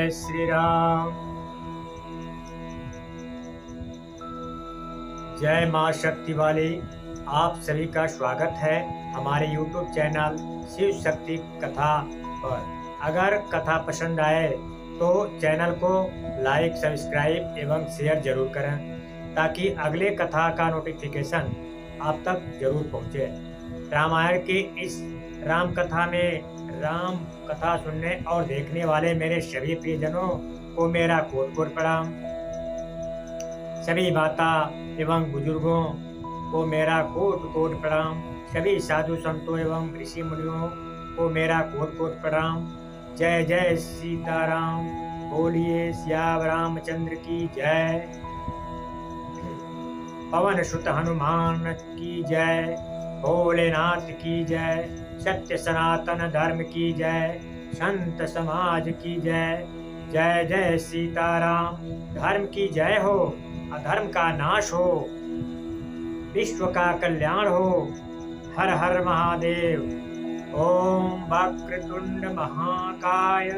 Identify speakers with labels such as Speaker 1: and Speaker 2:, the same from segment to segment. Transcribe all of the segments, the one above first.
Speaker 1: जय श्री राम। जय माँ शक्ति वाली। आप सभी का स्वागत है हमारे YouTube चैनल शिव शक्ति कथा पर। अगर कथा पसंद आए तो चैनल को लाइक, सब्सक्राइब एवं शेयर जरूर करें ताकि अगले कथा का नोटिफिकेशन आप तक जरूर पहुँचे। रामायण की इस राम कथा में राम कथा सुनने और देखने वाले मेरे सभी प्रियजनों को मेरा कोट कोट प्रणाम। सभी माता एवं बुजुर्गों को मेरा कोट कोट प्रणाम। सभी साधु संतों एवं ऋषि मुनियों को मेरा कोट कोट प्रणाम। जय जय सीताराम। बोलिए सियावर रामचंद्र की जय। पवन सुत हनुमान की जय। भोलेनाथ की जय। सत्य सनातन धर्म की जय। संत समाज की जय। जय जय सीताराम। धर्म की जय हो, अधर्म का नाश हो, विश्व का कल्याण हो। हर हर महादेव। ओम वक्रतुंड महाकाय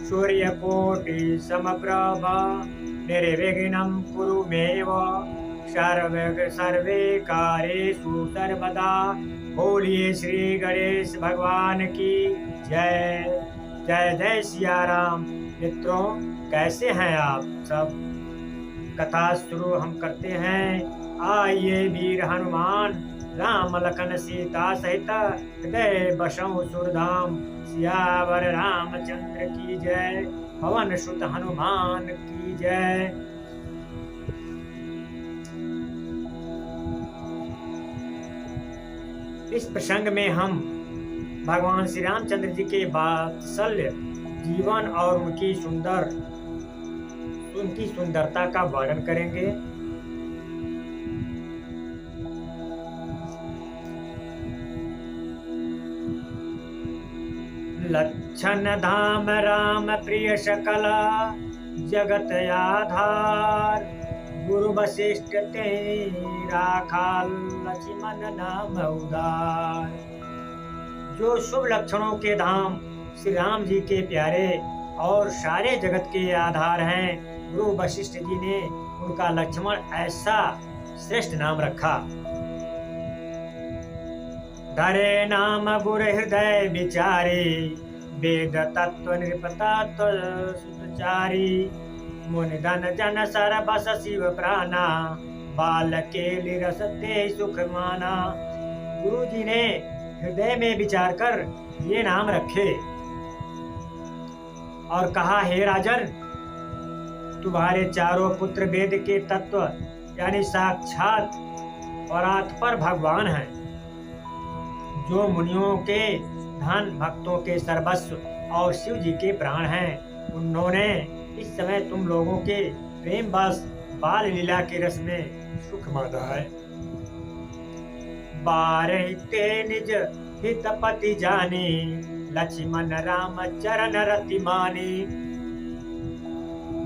Speaker 1: सूर्यकोटि समप्रभा निर्विघ्नं कुरु मे सर्वे कार्येषु सर्वदा। बोलिए श्री गणेश भगवान की जय। जय जय सिया राम। मित्रों, कैसे हैं आप सब? कथा शुरू हम करते हैं। आइए वीर हनुमान राम लखन सीता सहित हृदय बसों सुरधाम। सियावर रामचंद्र की जय। पवन सुत हनुमान की जय। इस प्रसंग में हम भगवान श्री रामचंद्र जी के वात्सल्य जीवन और उनकी सुंदरता का वर्णन करेंगे। लक्षण धाम राम प्रिय सकला जगत आधार। गुरु वशिष्ठ तेरा खाल लक्ष्मण नाम उदार। जो शुभ लक्षणों के धाम श्री राम जी के प्यारे और सारे जगत के आधार हैं, गुरु वशिष्ठ जी ने उनका लक्ष्मण ऐसा श्रेष्ठ नाम रखा। धरे नाम गुरु हृदय विचारे, वेद तत्व नृपतत्व सुचारी। मुनि धन जन सर बस शिव प्राणा, बाल के रसते सुख माना। गुरु जी ने हृदय में विचार कर ये नाम रखे और कहा, हे राजन, तुम्हारे चारों पुत्र वेद के तत्व यानी साक्षात परात्पर भगवान हैं, जो मुनियों के धन, भक्तों के सर्वस्व और शिव जी के प्राण हैं। उन्होंने इस समय तुम लोगों के प्रेम बस बाल लीला के रस में सुख माना है। बारहिते निज हितपति जानी, लक्ष्मण राम चरण रति मानी।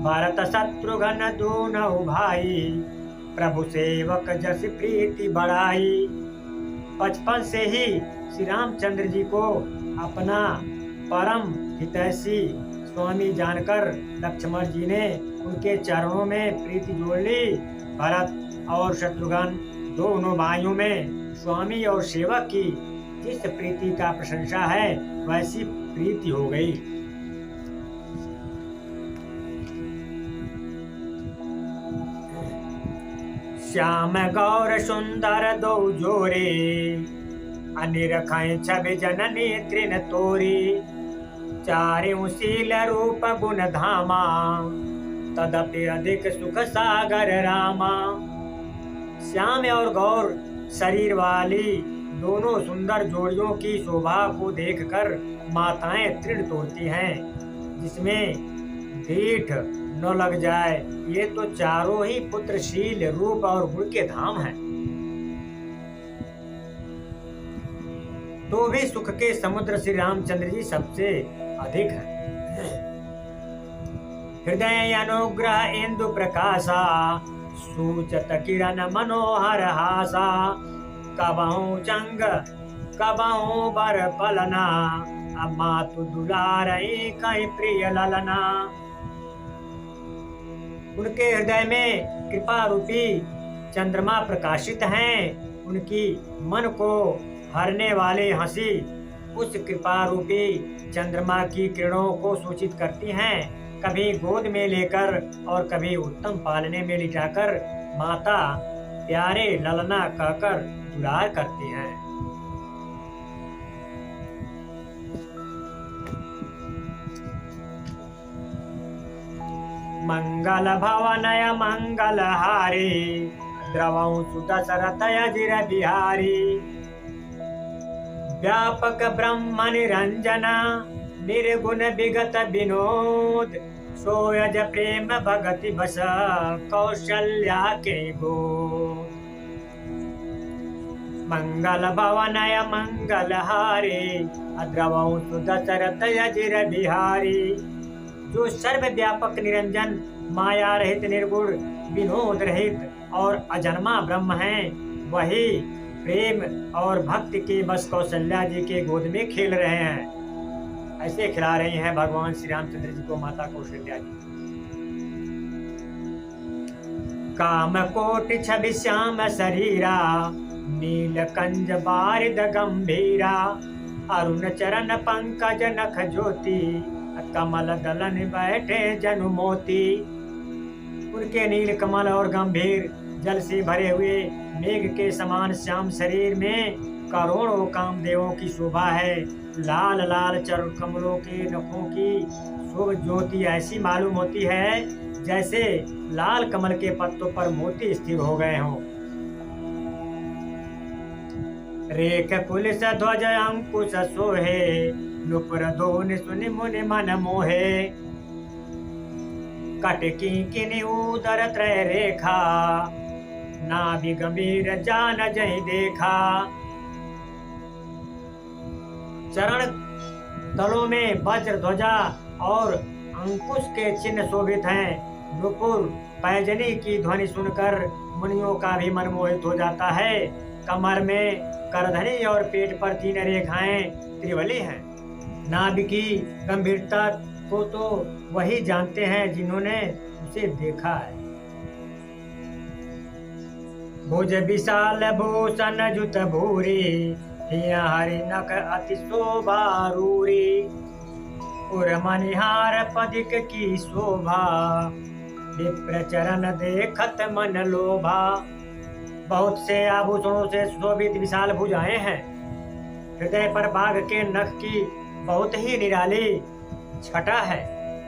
Speaker 1: भरत शत्रुघ्न दोनों भाई, प्रभु सेवक जस प्रीति बढ़ाई। बचपन से ही श्री रामचंद्र जी को अपना परम हितैषी स्वामी जानकर लक्ष्मण जी ने उनके चरणों में प्रीति जोड़ ली। भरत और शत्रुघ्न दोनों भाइयों में स्वामी और सेवक की जिस प्रीति का प्रशंसा है वैसी प्रीति हो गई। श्याम गौर सुंदर दो जोरे, अनिरखै छवि जननी तृण तोरी। चारियों शील रूप गुण धामा, तदपि अधिक सुख सागर रामा। श्याम और गौर शरीर वाली दोनों सुंदर जोड़ियों की शोभा को देखकर माताएं तृण तोड़ती हैं, जिसमें दीठ न लग जाए। ये तो चारों ही पुत्र शील, रूप और गुण के धाम हैं। तो भी सुख के समुद्र श्री रामचंद्र जी सबसे अधिक है। हृदय अनुग्रह इंदु प्रकाशा, सूचत किरण मनोहर हासा। कबहु चंग कबहु बर पलना, अब मातु दुलारई कहीं प्रिय ललना। उनके हृदय में कृपा रूपी चंद्रमा प्रकाशित हैं। उनकी मन को हरने वाली हंसी उस कृपा रूपी चंद्रमा की किरणों को सूचित करती हैं। कभी गोद में लेकर और कभी उत्तम पालने में लिटाकर माता प्यारे ललना कहकर दुलार करती हैं। मंगल भवनय मंगलहारी द्रवं सुदशरथय जिर बिहारी व्यापक ब्रह्म निरंजन निर्गुण विगत विनोद सोयज प्रेम भगति बस कौशल्या के गोद। मंगल भवनय मंगलहारी द्रवं सुदशरथय जिर बिहारी जो सर्वव्यापक निरंजन माया रहित निर्गुण विनोद रहित और अजन्मा ब्रह्म है, वही प्रेम और भक्ति के बस कौशल्या जी के गोद में खेल रहे हैं। ऐसे खिला रही हैं भगवान श्री रामचंद्र जी को माता कौशल्या जी। काम कोटि छवि श्याम शरीरा नीलकंज बारिद गंभीरा अरुण चरण पंकज नख ज्योति कमल दलन बैठे जनु मोती। उनके नील कमल और गंभीर जल से भरे हुए मेघ के समान श्याम शरीर में करोड़ों कामदेवों की शोभा है। लाल लाल चरण कमलों के नखों की शुभ ज्योति ऐसी मालूम होती है जैसे लाल कमल के पत्तों पर मोती स्थिर हो गए हों। रेख पुलिस ध्वज अंकुश सोहे नुपुर धोन सुनि मुनि मन मोहे कटकी किनि उदर त्रय रेखा नाभि गंभीर जान जहि देखा। चरण तलों में वज्र ध्वजा और अंकुश के चिन्ह शोभित हैं। नुपुर पैजनी की ध्वनि सुनकर मुनियों का भी मन मोहित हो जाता है। कमर में करधनी और पेट पर 3 रेखाएं त्रिवली हैं। नाभि की गंभीरता को तो वही जानते हैं जिन्होंने उसे देखा है। भुज विशाल भूषण जुत भूरी हरि नख अति शोभा रूरी उर मनिहार पदिक की शोभा विप्र चरण देखत मन लोभा। बहुत से आभूषणों से शोभित विशाल भुजाएं हैं। हृदय पर बाघ के नख की बहुत ही निराली छटा है।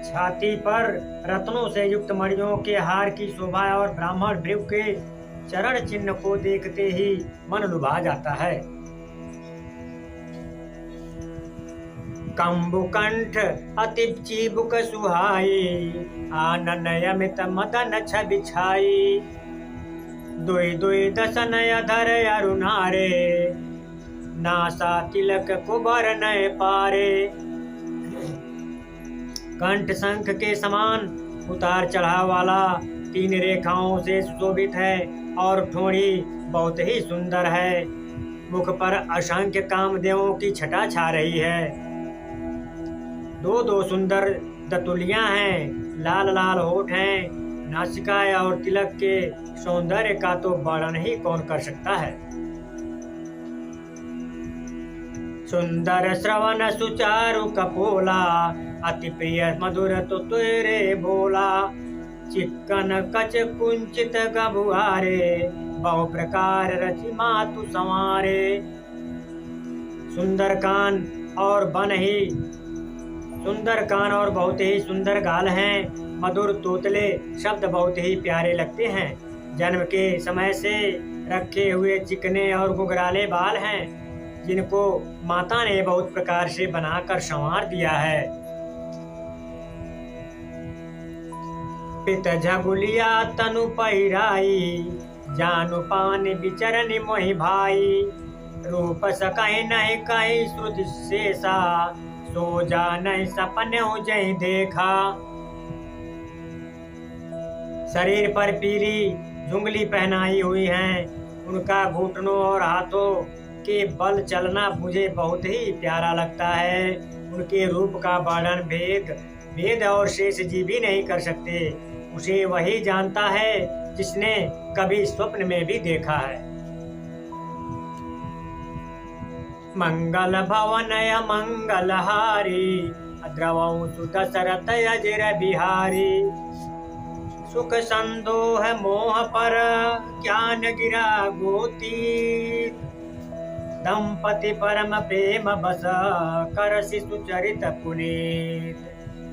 Speaker 1: छाती पर रत्नों से युक्त मणियों के हार की शोभा और ब्राह्मण भृगु के चरण चिन्ह को देखते ही मन लुभा जाता है। कंबुकंठ अति चिबुक सुहाई आनन अमित मदन छवि छाई दुई दुई दसन अधर अरुणारे नासा तिलक कुबर नय पारे। कंठ शंख के समान उतार चढ़ाव वाला 3 रेखाओं से सुशोभित है और ठोड़ी बहुत ही सुंदर है। मुख पर असंख्य कामदेवों की छटा छा रही है। 2 सुंदर दतुलियां हैं। लाल लाल होठ हैं। नासिका और तिलक के सौंदर्य का तो वर्णन ही कौन कर सकता है। सुंदर श्रवण सुचारु कपोला अति प्रिय मधुर तो तेरे बोला चिक्कन कच कुंचित गबुआरे बहु प्रकार रचि मातु संवारे। सुंदर कान और बहुत ही सुंदर गाल हैं। मधुर तोतले शब्द बहुत ही प्यारे लगते हैं। जन्म के समय से रखे हुए चिकने और गुगराले बाल हैं जिनको माता ने बहुत प्रकार से बनाकर संवार दिया है। पित झगुलिया तनु पहिराई जानु पान बिचरनि मोहि भाई रूप सकहि नहीं कहीं श्रुति शेषा सो जा नहीं सपने हो जय देखा। शरीर पर पीली झुंगली पहनाई हुई हैं। उनका घुटनों और हाथों के बल चलना मुझे बहुत ही प्यारा लगता है। उनके रूप का वर्णन वेद और शेष जी भी नहीं कर सकते। उसे वही जानता है जिसने कभी स्वप्न में भी देखा है। मंगल भवनय मंगलहारी द्रवंसु दशरथ अजिर बिहारी। सुख संदोह मोह पर ज्ञान गिरा गोती। दंपति परम प्रेम बस कर शिशु चरित पुनीत।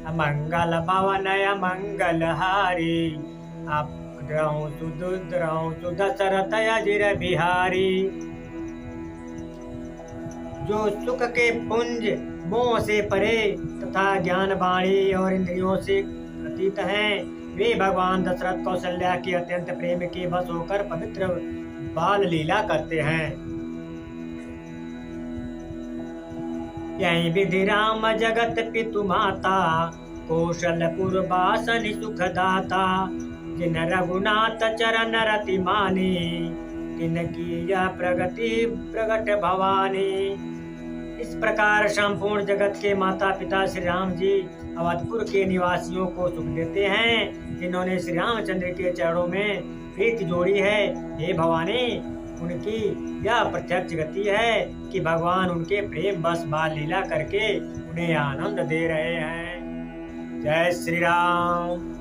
Speaker 1: मंगल भवनय मंगलहारी द्रवंसु दशरथ अजिर बिहारी। जो सुख के पुंज मोह से परे तथा ज्ञान वाणी और इंद्रियों से अतीत हैं, वे भगवान दशरथ कौशल्या के अत्यंत प्रेम के बस होकर पवित्र बाल लीला करते हैं। यही विधि राम जगत पितु माता कौशलपुर वासनि सुखदाता। जिन रघुनाथ चरण रति मानी तिनकी यह प्रगति प्रगट भवानी। इस प्रकार संपूर्ण जगत के माता पिता श्री राम जी अवधपुर के निवासियों को सुख देते हैं, जिन्होंने श्री रामचंद्र के चरणों में प्रीति जोड़ी है। हे भवानी, उनकी यह प्रत्यक्ष गति है कि भगवान उनके प्रेम बस बाल लीला करके उन्हें आनंद दे रहे हैं। जय श्री राम।